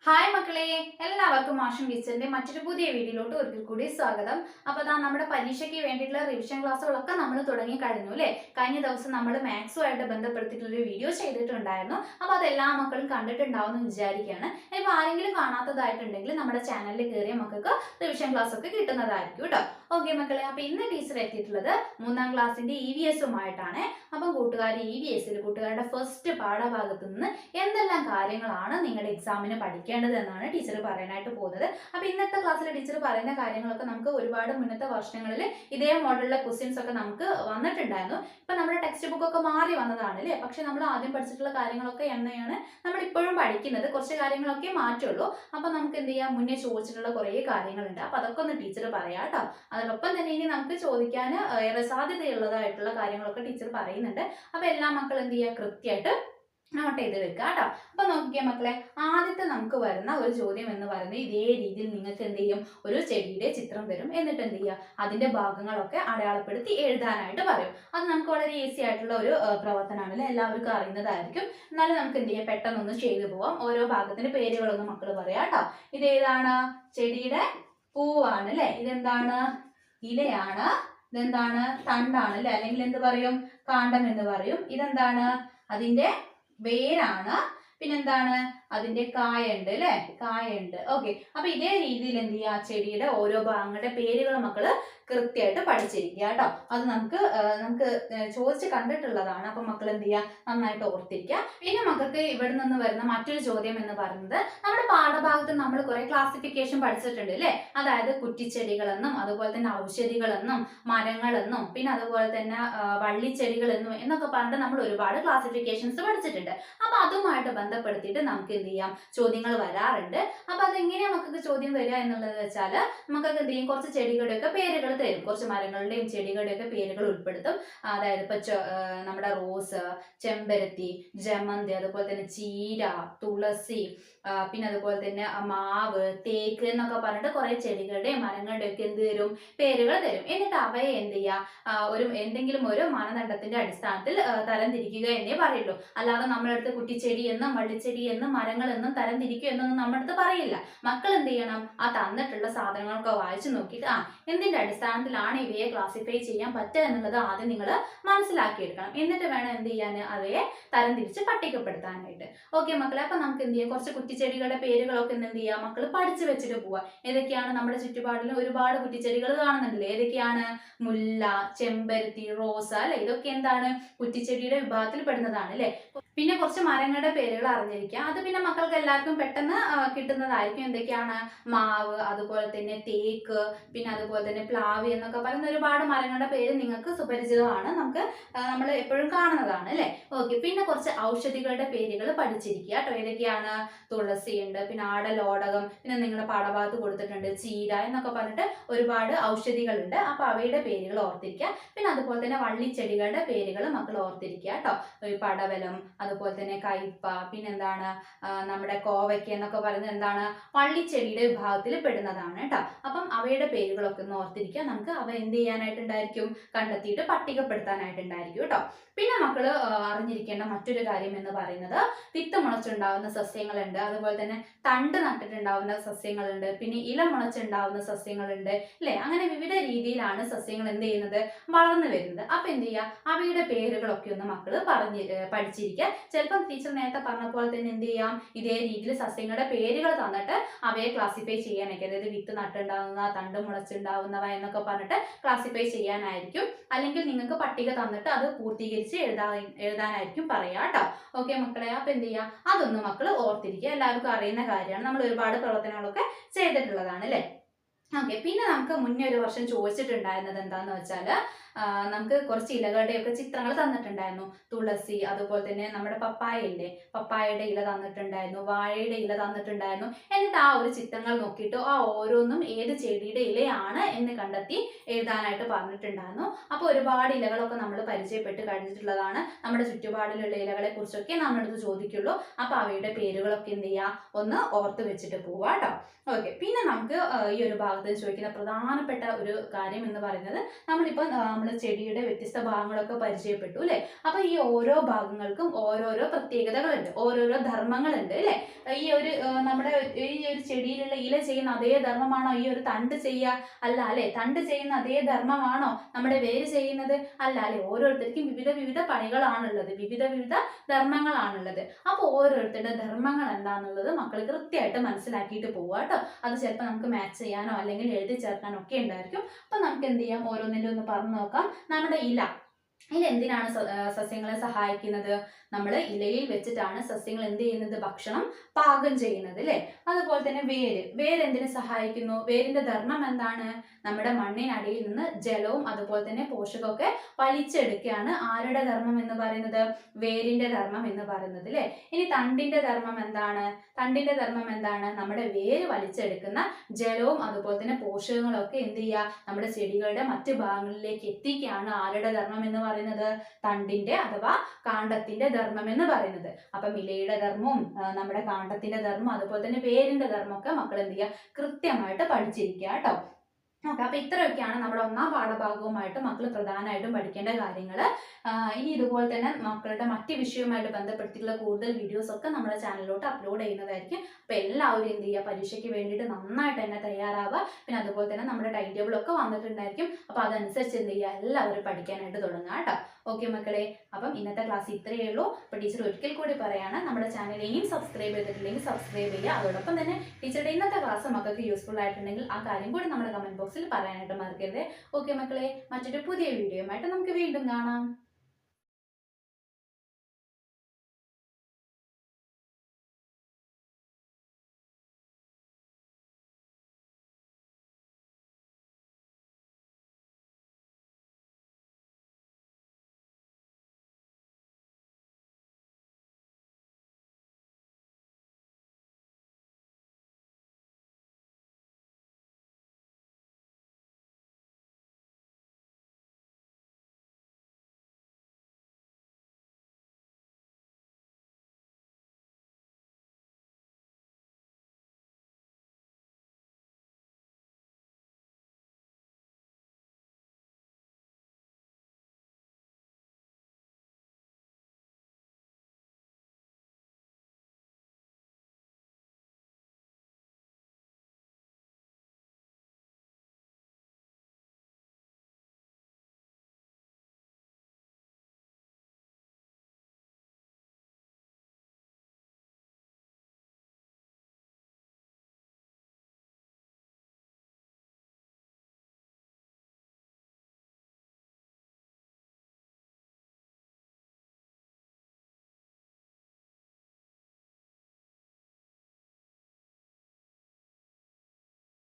Hi മക്കളെ, എല്ലാവർക്കും മാഷൻ ടീച്ചറിന്റെ മറ്റൊരു പുതിയ വീഡിയോയിലോട്ട് ഒരിക്കൽ കൂടി സ്വാഗതം. അപ്പോൾ നമ്മുടെ പരീക്ഷയ്ക്ക് വേണ്ടിയിട്ടുള്ള റിവിഷൻ ക്ലാസ്സുകളൊക്കെ നമ്മൾ തുടങ്ങി കഴിഞ്ഞു അല്ലേ. കഴിഞ്ഞ ദിവസം നമ്മൾ മാത്സുമായിട്ട് ബന്ധപ്പെടുത്തിയിട്ടുള്ളൊരു വീഡിയോ ചെയ്തിട്ടുണ്ടായിരുന്നു. അപ്പോൾ അതെല്ലാ മക്കളും കണ്ടിട്ടുണ്ടാവും എന്ന് വിചാരിക്കുകയാണ്. ഇപ്പോൾ ആരെങ്കിലും കാണാത്തതായിട്ടുണ്ടെങ്കിൽ നമ്മുടെ ചാനലിൽ കയറിയ മക്കൾക്ക് റിവിഷൻ ക്ലാസ് ഒക്കെ കിട്ടുന്നതായിരിക്കും കേട്ടോ. ഓക്കെ മക്കളെ, അപ്പോൾ ഇന്ന് ടീച്ചർ എത്തിയിട്ടുള്ളത് 3ാം ക്ലാസ്സിന്റെ EVSുമായിട്ടാണ്. അപ്പം കൂട്ടുകാർ EVSൽ കൂട്ടുകാരുടെ ഫസ്റ്റ് പാഠഭാഗത്ത് നിന്ന് എന്തെല്ലാം കാര്യങ്ങളാണ് നിങ്ങളുടെ എക്സാമിന് പഠിക്കേണ്ടത് എന്നാണ് ടീച്ചർ പറയാനായിട്ട് പോകുന്നത്. അപ്പോൾ ഇന്നത്തെ ക്ലാസ്സിൽ ടീച്ചർ പറയുന്ന കാര്യങ്ങളൊക്കെ നമുക്ക് ഒരുപാട് മുന്നത്തെ വർഷങ്ങളിൽ ഇതേ മോഡലിലെ ക്വസ്റ്റ്യൻസ് ഒക്കെ നമുക്ക് വന്നിട്ടുണ്ടായിരുന്നു. ഇപ്പൊ നമ്മുടെ ടെക്സ്റ്റ് ബുക്ക് ഒക്കെ മാറി വന്നതാണ് അല്ലേ. പക്ഷെ നമ്മൾ ആദ്യം പഠിച്ചിട്ടുള്ള കാര്യങ്ങളൊക്കെ എന്നെയാണ് നമ്മൾ ഇപ്പോഴും പഠിക്കുന്നത്. കുറച്ച് കാര്യങ്ങളൊക്കെ മാറ്റുള്ളൂ. അപ്പൊ നമുക്ക് എന്ത് ചെയ്യാം, മുന്നേ ചോദിച്ചിട്ടുള്ള കുറേ കാര്യങ്ങളുണ്ട്. അപ്പൊ അതൊക്കെ ഒന്ന് ടീച്ചർ പറയാം കേട്ടോ. അതോടൊപ്പം തന്നെ ഇനി നമുക്ക് ചോദിക്കാൻ ഏറെ സാധ്യതയുള്ളതായിട്ടുള്ള കാര്യങ്ങളൊക്കെ ടീച്ചർ പറയുന്നുണ്ട്. അപ്പൊ എല്ലാ മക്കളും എന്ത് ചെയ്യുക, കൃത്യമായിട്ട് നോട്ട് ചെയ്ത് വെക്കുക കേട്ടോ. അപ്പൊ നോക്കിയേ മക്കളെ, ആദ്യത്തെ നമുക്ക് വരുന്ന ഒരു ചോദ്യം എന്ന് പറയുന്നത് ഇതേ രീതിയിൽ നിങ്ങൾക്ക് എന്ത് ചെയ്യും, ഒരു ചെടിയുടെ ചിത്രം തരും. എന്നിട്ട് എന്ത് ചെയ്യുക, അതിന്റെ ഭാഗങ്ങളൊക്കെ അടയാളപ്പെടുത്തി എഴുതാനായിട്ട് പറയും. അത് നമുക്ക് വളരെ ഈസി ആയിട്ടുള്ള ഒരു പ്രവർത്തനമാണ്, എല്ലാവർക്കും അറിയുന്നതായിരിക്കും. എന്നാലും നമുക്ക് എന്ത് ചെയ്യാം, പെട്ടെന്നൊന്ന് ചെയ്തു പോവാം. ഓരോ ഭാഗത്തിന്റെ പേരുകളൊന്നും മക്കൾ പറയാം കേട്ടോ. ഇതേതാണ്, ചെടിയുടെ പൂവാണ് അല്ലെ. ഇതെന്താണ്, ഇലയാണ്. ഇതെന്താണ്, തണ്ടാണ് അല്ലെ, അല്ലെങ്കിൽ എന്ത് പറയും, കാണ്ഡം എന്ന് പറയും. ഇതെന്താണ്, അതിന്റെ വേരാണ്. പിന്നെന്താണ്, അതിന്റെ കായുണ്ട് അല്ലെ, കായുണ്ട്. ഓക്കെ, അപ്പൊ ഇതേ രീതിയിൽ എന്ത് ചെയ്യുക, ചെടിയുടെ ഓരോ ഭാഗങ്ങളുടെ പേരുകൾ മക്കള് കൃത്യമായിട്ട് പഠിച്ചിരിക്കുക കേട്ടോ. അത് നമുക്ക് ചോദിച്ച് കണ്ടിട്ടുള്ളതാണ്. അപ്പൊ മക്കൾ എന്ത് ചെയ്യുക, നന്നായിട്ട് ഓർത്തിരിക്കുക. പിന്നെ മക്കൾക്ക് ഇവിടെ നിന്ന് വരുന്ന മറ്റൊരു ചോദ്യം എന്ന് പറയുന്നത്, നമ്മുടെ പാഠഭാഗത്ത് നമ്മൾ കുറെ ക്ലാസിഫിക്കേഷൻ പഠിച്ചിട്ടുണ്ട് അല്ലെ. അതായത് കുറ്റിച്ചെടികളെന്നും അതുപോലെ തന്നെ ഔഷധികളെന്നും മരങ്ങളെന്നും പിന്നെ അതുപോലെ തന്നെ വള്ളിച്ചെടികളെന്നും എന്നൊക്കെ പറഞ്ഞിട്ട് നമ്മൾ ഒരുപാട് ക്ലാസിഫിക്കേഷൻസ് പഠിച്ചിട്ടുണ്ട്. അപ്പൊ അതുമായിട്ട് ബന്ധപ്പെടുത്തിയിട്ട് നമുക്ക് എന്ത് ചെയ്യാം, ചോദ്യങ്ങൾ വരാറുണ്ട്. അപ്പൊ അതെങ്ങനെയാ മക്കൾക്ക് ചോദ്യം വരിക എന്നുള്ളത് വെച്ചാൽ, മക്കൾക്ക് എന്ത് ചെയ്യും, കുറച്ച് ചെടികളുടെയൊക്കെ പേരുകൾ തരും. കുറച്ച് മരങ്ങളുടെയും ചെടികളുടെയൊക്കെ പേരുകൾ ഉൾപ്പെടുത്തും. അതായത് ഇപ്പൊ നമ്മുടെ റോസ്, ചെമ്പരത്തി, ജമന്തി, അതുപോലെ തന്നെ ചീര, തുളസി, പിന്നെ അതുപോലെ തന്നെ മാവ്, തേക്ക് എന്നൊക്കെ പറഞ്ഞിട്ട് കുറെ ചെടികളുടെയും മരങ്ങളുടെയും ഒക്കെ എന്ത് തരും, പേരുകൾ തരും. എന്നിട്ട് അവയെ എന്ത് ചെയ്യുക, എന്തെങ്കിലും ഒരു മാനദണ്ഡത്തിന്റെ അടിസ്ഥാനത്തിൽ തരംതിരിക്കുക എന്നേ പറയുള്ളൂ. അല്ലാതെ നമ്മളടുത്ത് കുറ്റിച്ചെടി എന്നും വള്ളിച്ചെടി എന്നും മരങ്ങൾ എന്നും തരംതിരിക്കുക എന്നൊന്നും നമ്മുടെ അടുത്ത് പറയില്ല. മക്കൾ എന്ത് ചെയ്യണം, ആ തന്നിട്ടുള്ള സാധനങ്ങളൊക്കെ വായിച്ചു നോക്കിയിട്ട് എന്തിന്റെ അടിസ്ഥാനത്തിലാണ് ഇവയെ ക്ലാസിഫൈ ചെയ്യാൻ പറ്റുക എന്നുള്ളത് ആദ്യം നിങ്ങൾ മനസ്സിലാക്കിയെടുക്കണം. എന്നിട്ട് വേണം എന്ത് ചെയ്യാൻ, അവയെ തരംതിരിച്ച് പട്ടികപ്പെടുത്താനായിട്ട്. ഓക്കെ മക്കളെ, അപ്പൊ നമുക്ക് എന്ത് ചെയ്യാം, കുറച്ച് കുറ്റിച്ചെടികളുടെ പേരുകളൊക്കെ എന്ത് ചെയ്യാം, മക്കൾ പഠിച്ചു വെച്ചിട്ട് പോവാ. ഏതൊക്കെയാണ്, നമ്മുടെ ചുറ്റുപാടിൽ ഒരുപാട് കുറ്റിച്ചെടികൾ കാണുന്നുണ്ടല്ലേ. ഏതൊക്കെയാണ്, മുല്ല, ചെമ്പരത്തി, റോസ അല്ലെ. ഇതൊക്കെ എന്താണ്, കുറ്റിച്ചെടിയുടെ വിഭാഗത്തിൽ പെടുന്നതാണ് അല്ലെ. പിന്നെ കുറച്ച് മരങ്ങളുടെ പേരുകൾ അറിഞ്ഞിരിക്കുക. അത് പിന്നെ മക്കൾക്ക് എല്ലാവർക്കും പെട്ടെന്ന് കിട്ടുന്നതായിരിക്കും. എന്തൊക്കെയാണ്, മാവ്, അതുപോലെ തന്നെ തേക്ക്, പിന്നെ അതുപോലെ തന്നെ പ്ലാവ് എന്നൊക്കെ പറയുന്ന ഒരുപാട് മരങ്ങളുടെ പേര് നിങ്ങൾക്ക് സുപരിചിതമാണ്. നമ്മൾ എപ്പോഴും കാണുന്നതാണ് അല്ലെ. ഓക്കെ, പിന്നെ കുറച്ച് ഔഷധികളുടെ പേരുകൾ പഠിച്ചിരിക്കുക കേട്ടോ. ഏതൊക്കെയാണ്, തുളസി ഉണ്ട്, പിന്നെ ആടലോടകം, പിന്നെ നിങ്ങളുടെ പാഠഭാഗത്ത് കൊടുത്തിട്ടുണ്ട് ചീര എന്നൊക്കെ പറഞ്ഞിട്ട് ഒരുപാട് ഔഷധികളുണ്ട്. അപ്പൊ അവയുടെ പേരുകൾ ഓർത്തിരിക്കുക. പിന്നെ അതുപോലെ തന്നെ വള്ളിച്ചെടികളുടെ പേരുകൾ മക്കൾ ഓർത്തിരിക്കുക കേട്ടോ. പടവലം, അതുപോലെ തന്നെ കയ്പ, പിന്നെന്താണ്, നമ്മുടെ കോവയ്ക്ക എന്നൊക്കെ പറയുന്നത് എന്താണ്, വള്ളിച്ചെടിയുടെ വിഭാഗത്തിൽ പെടുന്നതാണ് കേട്ടോ. അപ്പം അവയുടെ പേരുകളൊക്കെ ഒന്ന് ഓർത്തിരിക്കുക. നമുക്ക് അവ എന്ത് ചെയ്യാനായിട്ടുണ്ടായിരിക്കും, കണ്ടെത്തിയിട്ട് പട്ടികപ്പെടുത്താനായിട്ടുണ്ടായിരിക്കും കേട്ടോ. പിന്നെ മക്കള് അറിഞ്ഞിരിക്കേണ്ട മറ്റൊരു കാര്യം എന്ന് പറയുന്നത്, വിത്ത് മുളച്ചുണ്ടാവുന്ന സസ്യങ്ങളുണ്ട്, അതുപോലെ തന്നെ തണ്ട് നട്ടിട്ടുണ്ടാവുന്ന സസ്യങ്ങളുണ്ട്, പിന്നെ ഇല മുളച്ചുണ്ടാവുന്ന സസ്യങ്ങളുണ്ട് അല്ലെ. അങ്ങനെ വിവിധ രീതിയിലാണ് സസ്യങ്ങൾ എന്ത് ചെയ്യുന്നത്, വളർന്നു വരുന്നത്. അപ്പൊ എന്ത് ചെയ്യുക, അവയുടെ പേരുകളൊക്കെ ഒന്ന് മക്കള് പഠിച്ചിരിക്കുക. ചിലപ്പം ടീച്ചർ നേരത്തെ പറഞ്ഞ പോലെ തന്നെ എന്ത് ചെയ്യാം, ഇതേ രീതിയിൽ സസ്യങ്ങളുടെ പേരുകൾ തന്നിട്ട് അവയെ ക്ലാസിഫൈ ചെയ്യാനൊക്കെ, അതായത് വിത്ത് നട്ടുണ്ടാവുന്ന, തണ്ട് മുളച്ചുണ്ടാവുന്നവ എന്നൊക്കെ പറഞ്ഞിട്ട് ക്ലാസിഫൈ ചെയ്യാനായിരിക്കും. അല്ലെങ്കിൽ നിങ്ങൾക്ക് പട്ടിക തന്നിട്ട് അത് പൂർത്തീകരിച്ച് എഴുതാനായിരിക്കും പറയാ കേട്ടോ. ഓക്കെ മക്കളെ, അപ്പൊ എന്ത് ചെയ്യാം, അതൊന്നും മക്കൾ ഓർത്തിരിക്കുക. എല്ലാവർക്കും അറിയുന്ന കാര്യമാണ്, നമ്മൾ ഒരുപാട് പ്രവർത്തനങ്ങളൊക്കെ ചെയ്തിട്ടുള്ളതാണ് അല്ലെ. ഓക്കെ, പിന്നെ നമുക്ക് മുന്നേ ഒരു വർഷം ചോദിച്ചിട്ടുണ്ടായിരുന്നത് എന്താന്ന് വെച്ചാൽ, നമുക്ക് കുറച്ച് ഇലകളുടെയൊക്കെ ചിത്രങ്ങൾ തന്നിട്ടുണ്ടായിരുന്നു. തുളസി, അതുപോലെ തന്നെ നമ്മുടെ പപ്പായയില്ലേ, പപ്പായയുടെ ഇല തന്നിട്ടുണ്ടായിരുന്നു, വാഴയുടെ ഇല തന്നിട്ടുണ്ടായിരുന്നു. എന്നിട്ട് ആ ഒരു ചിത്രങ്ങൾ നോക്കിയിട്ട് ആ ഓരോന്നും ഏത് ചെടിയുടെ ഇലയാണ് എന്ന് കണ്ടെത്തി എഴുതാനായിട്ട് പറഞ്ഞിട്ടുണ്ടായിരുന്നു. അപ്പോൾ ഒരുപാട് ഇലകളൊക്കെ നമ്മൾ പരിചയപ്പെട്ട് കഴിഞ്ഞിട്ടുള്ളതാണ്. നമ്മുടെ ചുറ്റുപാടിലുള്ള ഇലകളെ കുറിച്ചൊക്കെ നമ്മളടുത്ത് ചോദിക്കുള്ളൂ. അപ്പൊ അവയുടെ പേരുകളൊക്കെ എന്ത് ചെയ്യുക, ഒന്ന് ഓർത്ത് വെച്ചിട്ട് പോവാ കേട്ടോ. ഓക്കെ, പിന്നെ നമുക്ക് ഈ ഒരു ഭാഗത്ത് ചോദിക്കുന്ന പ്രധാനപ്പെട്ട ഒരു കാര്യം എന്ന് പറയുന്നത്, നമ്മൾ നമ്മൾ ചെടിയുടെ വ്യത്യസ്ത ഭാഗങ്ങളൊക്കെ പരിചയപ്പെട്ടു അല്ലേ. അപ്പൊ ഈ ഓരോ ഭാഗങ്ങൾക്കും ഓരോരോ പ്രത്യേകതകളുണ്ട്, ഓരോരോ ധർമ്മങ്ങളുണ്ട് അല്ലേ. ഈ ഒരു നമ്മുടെ ഈ ഒരു ചെടിയിലുള്ള ഇല ചെയ്യുന്ന അതേ ധർമ്മമാണോ ഈ ഒരു തണ്ട് ചെയ്യുക? അല്ല അല്ലെ. തണ്ട് ചെയ്യുന്ന അതേ ധർമ്മമാണോ നമ്മുടെ വേര് ചെയ്യുന്നത്? അല്ല അല്ലെ. ഓരോരുത്തർക്കും വിവിധ വിവിധ പണികളാണുള്ളത്, വിവിധ വിവിധ ധർമ്മങ്ങളാണുള്ളത്. അപ്പൊ ഓരോരുത്തരുടെ ധർമ്മങ്ങൾ എന്താണെന്നുള്ളത് മക്കൾ കൃത്യമായിട്ട് മനസ്സിലാക്കിയിട്ട് പോവുക കേട്ടോ. അത് ചിലപ്പോൾ നമുക്ക് മാച്ച് ചെയ്യാനോ അല്ലെങ്കിൽ എഴുതി ചേർക്കാനോ ഒക്കെ ഉണ്ടായിരിക്കും. അപ്പൊ നമുക്ക് എന്ത് ചെയ്യാം, ഓരോന്നിന്റെ ഒന്ന് പറഞ്ഞു നോക്കാം. നമ്മുടെ ഇല എന്തിനാണ് സസ്യങ്ങളെ സഹായിക്കുന്നത്? നമ്മൾ ഇലയിൽ വെച്ചിട്ടാണ് സസ്യങ്ങൾ എന്ത് ചെയ്യുന്നത്? ഭക്ഷണം പാകം ചെയ്യുന്നത് അല്ലെ. അതുപോലെ തന്നെ വേര് എന്തിനു സഹായിക്കുന്നു? വേരിന്റെ ധർമ്മം എന്താണ്? നമ്മുടെ മണ്ണിനടിയിൽ നിന്ന് ജലവും അതുപോലെ തന്നെ പോഷകമൊക്കെ വലിച്ചെടുക്കുകയാണ് ആരുടെ ധർമ്മം എന്ന് പറയുന്നത്? വേരിന്റെ ധർമ്മം എന്ന് പറയുന്നത് അല്ലെ. ഇനി തണ്ടിന്റെ ധർമ്മം എന്താണ്? തണ്ടിന്റെ ധർമ്മം എന്താണ്? നമ്മുടെ വേര് വലിച്ചെടുക്കുന്ന ജലവും അതുപോലെ തന്നെ പോഷകങ്ങളും ഒക്കെ എന്ത് ചെയ്യുക? നമ്മുടെ ചെടികളുടെ മറ്റു ഭാഗങ്ങളിലേക്ക് എത്തിക്കുകയാണ് ആരുടെ ധർമ്മം എന്ന് പറയുന്നത്? തണ്ടിന്റെ അഥവാ കാണ്ഡത്തിന്റെ ധർമ്മം എന്ന് പറയുന്നത്. അപ്പം ഇലയുടെ ധർമ്മവും നമ്മുടെ കാണ്ഡത്തിന്റെ ധർമ്മം അതുപോലെ തന്നെ വേരിന്റെ ധർമ്മം ഒക്കെ മക്കൾ എന്ത് ചെയ്യുക? കൃത്യമായിട്ട് പഠിച്ചിരിക്കുക കേട്ടോ. ഓക്കെ, അപ്പൊ ഇത്രയൊക്കെയാണ് നമ്മുടെ ഒന്നാം പാഠഭാഗവുമായിട്ട് മക്കൾ പ്രധാനമായിട്ടും പഠിക്കേണ്ട കാര്യങ്ങൾ. ഇനി ഇതുപോലെ തന്നെ മക്കളുടെ മറ്റ് വിഷയവുമായിട്ട് ബന്ധപ്പെടുത്തിയിട്ടുള്ള കൂടുതൽ വീഡിയോസ് ഒക്കെ നമ്മുടെ ചാനലിലോട്ട് അപ്ലോഡ് ചെയ്യുന്നതായിരിക്കും. അപ്പൊ എല്ലാവരും എന്ത് ചെയ്യുക? പരീക്ഷയ്ക്ക് വേണ്ടിയിട്ട് നന്നായിട്ട് തന്നെ തയ്യാറാവുക. പിന്നെ അതുപോലെ തന്നെ നമ്മുടെ ടൈം ടേബിൾ ഒക്കെ വന്നിട്ടുണ്ടായിരിക്കും. അപ്പൊ അതനുസരിച്ച് എന്ത് ചെയ്യുക? എല്ലാവരും പഠിക്കാനായിട്ട് തുടങ്ങുക കേട്ടോ. ഓക്കെ മക്കളെ, അപ്പം ഇന്നത്തെ ക്ലാസ് ഇത്രയേ ഉള്ളൂ. അപ്പൊ ടീച്ചർ ഒരിക്കൽ കൂടി പറയാണ്, നമ്മുടെ ചാനൽ ഇനിയും സബ്സ്ക്രൈബ് ചെയ്തിട്ടില്ലെങ്കിൽ സബ്സ്ക്രൈബ് ചെയ്യുക. അതോടൊപ്പം തന്നെ ടീച്ചറുടെ ഇന്നത്തെ ക്ലാസ് മക്കൾക്ക് യൂസ്ഫുൾ ആയിട്ടുണ്ടെങ്കിൽ ആ കാര്യം കൂടി നമ്മുടെ കമന്റ് ബോക്സിൽ പറയാനായിട്ട് മറക്കരുത്. ഓക്കെ മക്കളെ, മറ്റൊരു പുതിയ വീഡിയോയുമായിട്ട് നമുക്ക് വീണ്ടും കാണാം.